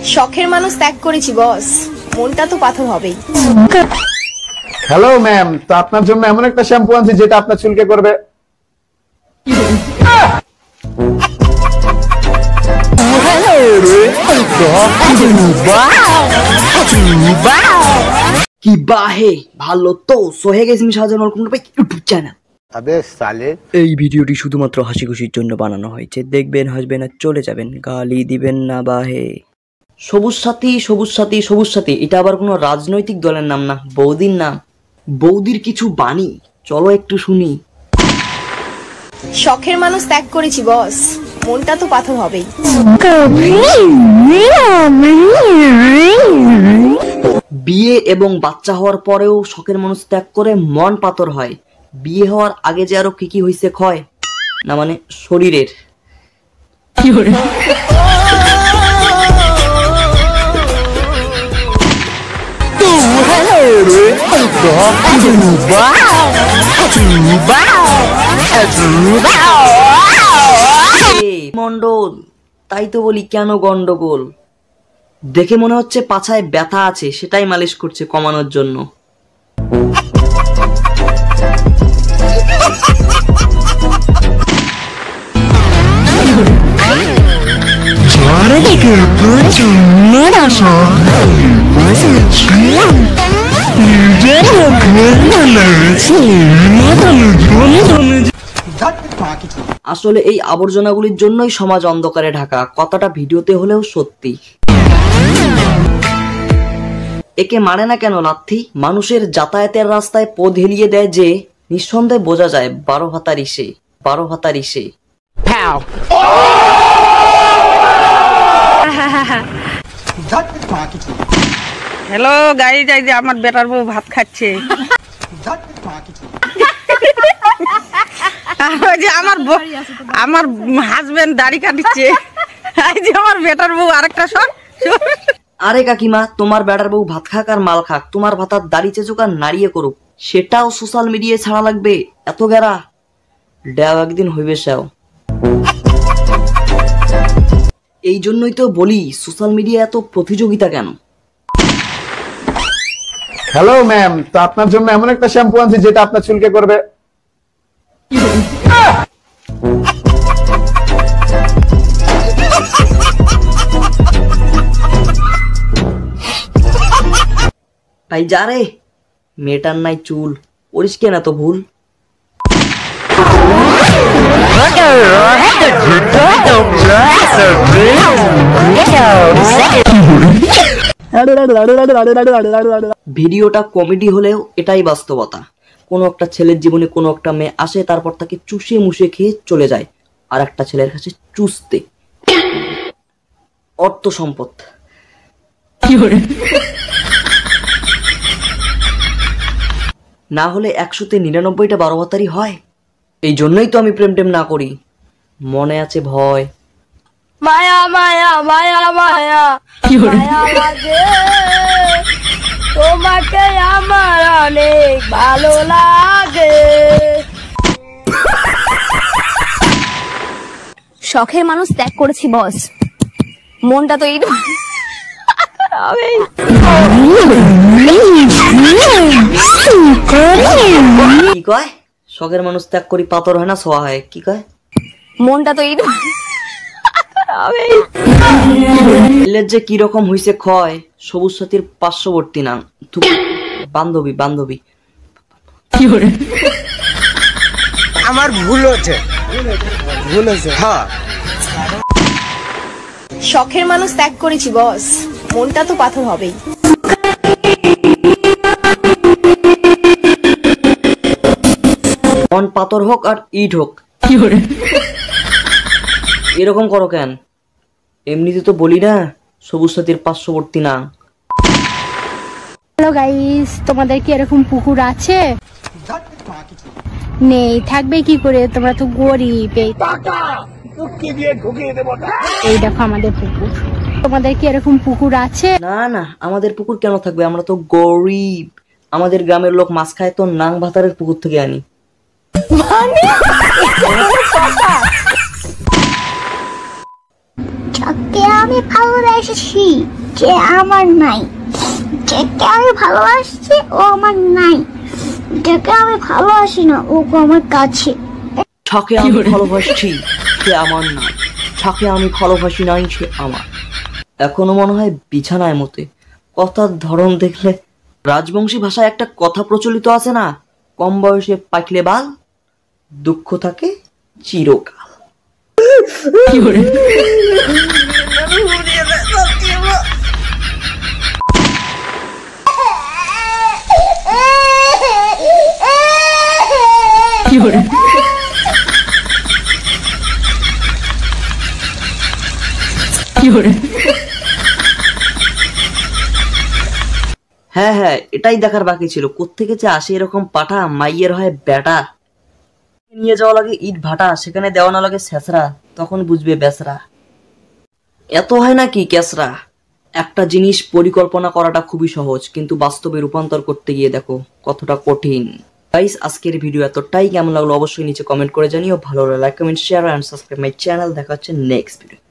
শখের মানুষ ত্যাগ করেছি বস, মনটা তো পাথর হবেই। হ্যালো ম্যাম, তো আপনার জন্য এমন একটা শ্যাম্পু আনছি যেটা আপনার চুলকে করবে। কি বাহে ভালো তো সোহে গেছি সাজানোর কোন ইউটিউব চ্যানেল। এই ভিডিওটি শুধুমাত্র হাসি খুশির জন্য বানানো হয়েছে, দেখবেন হাসবেন আর চলে যাবেন, গালি দিবেন না বাহে। সবুজ সাথী সবুজ সাথী সবুজ সাথী, এটা আবার কোনো রাজনৈতিক দলের নাম না, বৌদির নাম। বৌদির কিছু বাণী চলো একটু শুনি। শখের মানুষ ত্যাগ করেছি বস, মনটা তো পাথর হবেই। বিয়ে এবং বাচ্চা হওয়ার পরেও শখের মানুষ ত্যাগ করে মন পাথর হয়। বিয়ে হওয়ার আগে যে আরো কি কি হয়েছে ক্ষয়, না মানে শরীরের। মন্ডল, তাই তো বলি কেন গন্ডগোল। দেখে মনে হচ্ছে পাছায় ব্যথা আছে, সেটাই মালিশ করছে কমানোর জন্য। আসলে এই আবর্জনাগুলির জন্যই সমাজ অন্ধকারে ঢাকা, কথাটা ভিডিওতে হলেও সত্যি। একে মানে না কেন লাথি? মানুষের যাতায়াতের রাস্তায় পথ হেলিয়ে দেয় যে, নিঃসন্দেহে বোঝা যায় 12 ভাতার ইসে, 12 ভাতার ইসে। হ্যালো গাইজ, এই যে আমার বেটার বউ ভাত খাচ্ছে। আমার হাজবেন্ড দাড়ি কাটছে, এই যে আমার বেটার বউ আরেকটা সব। আরে কাকিমা, তোমার বেটার বউ ভাত খাক আর মাল খাক, তোমার ভাতার দাড়ি চেচুক আর নাড়িয়ে করুক, সেটাও সোশ্যাল মিডিয়ায় ছাড়া লাগবে? এত গেরা ড্যাও একদিন হইবে সেও। এই জন্যই তো বলি সোশ্যাল মিডিয়া এত প্রতিযোগিতা কেন। হ্যালো ম্যাম, তো আপনার জন্য এমন একটা শ্যাম্পু আনছি যেটা আপনার চুলকে করবে। ভাই যা রে, মেয়েটার নাই চুল, করিস কেন এত ভুল? ভিডিওটা কমেডি হলেও এটাই বাস্তবতা। কোনো একটা ছেলের জীবনে কোনো একটা মেয়ে আসে, তারপর তাকে চুষে মুষে খেয়ে চলে যায় আর একটা ছেলের কাছে চুষতে। অর্থ সম্পদ। না হলে 100-তে 99টা 12 ভাতারই হয়। এই জন্যই তো আমি প্রেম টেম না করি, মনে আছে ভয়। মায়া মায়া মায়া মায়া মায়া লাগে, তোমাকে আমার অনেক ভালো লাগে। শখের মানুষ ত্যাগ করেছি বস, মনটা তো এই কি কয়? শখের মানুষ ত্যাগ করি পাথর হয় না ছোঁয়া হয়, কি কয়? মনটা তো এই যে কিরকম হইছে ক্ষয়, সবুজ সাথীর পার্শ্ববর্তী নাম বান্ধবী। বান্ধবী আমার ভুল হচ্ছে, হ্যাঁ। শখের মানুষ ত্যাগ করেছি বস, মনটা তো পাথর হবেই। মন পাথর হোক আর ইট হোক, এরকম করো কেন? এমনিতে তো বলি না সবুজ সাথীর পার্শ্ববর্তী না। হ্যালো গাইস, তোমাদের কি এরকম পুকুর আছে? নেই, থাকবে কি করে, তোমরা তো গরিব। এই দেখো আমাদের পুকুর। তোমাদের কি এরকম পুকুর আছে? না না, আমাদের পুকুর কেন থাকবে, আমরা তো গরিব। আমাদের গ্রামের লোক মাছ খায় তো নাং ভাতারের পুকুর থেকে আনি। যাকে আমি ভালোবাসছি যে আমার নাই, যাকে আমি ভালোবাসছি ও আমার নাই, যাকে আমি ভালোবাসি না ও আমার কাছে। যাকে আমি ভালোবাসছি সে আমার নাই, যাকে আমি ভালোবাসি নাই সে আমার। এখনো মনে হয় বিছানায় মতে। কথার ধরন দেখলে রাজবংশী ভাষায় একটা কথা প্রচলিত আছে না, কম বয়সে পাকলে বাল, দুঃখ থাকে চিরকাল। হ্যাঁ হ্যাঁ, এটাই দেখার বাকি ছিল, কোত্থেকে যে আসে এরকম পাঠা, মাইয়ের হয় বেটা। নিয়ে যাওয়া লাগে ইট ভাটা, সেখানে দেওয়া না লাগে ছেঁচড়া, তখন বুঝবে বেচরা। এত হয় নাকি ক্যাসরা? একটা জিনিস পরিকল্পনা করাটা খুবই সহজ, কিন্তু বাস্তবে রূপান্তর করতে গিয়ে দেখো কতটা কঠিন। গাইস, আজকের ভিডিও এতটাই। কেমন লাগলো অবশ্যই নিচে কমেন্ট করে জানিও। ভালো লাগলে like, comment, share and subscribe my channel. দেখা হচ্ছে নেক্সট ভিডিও।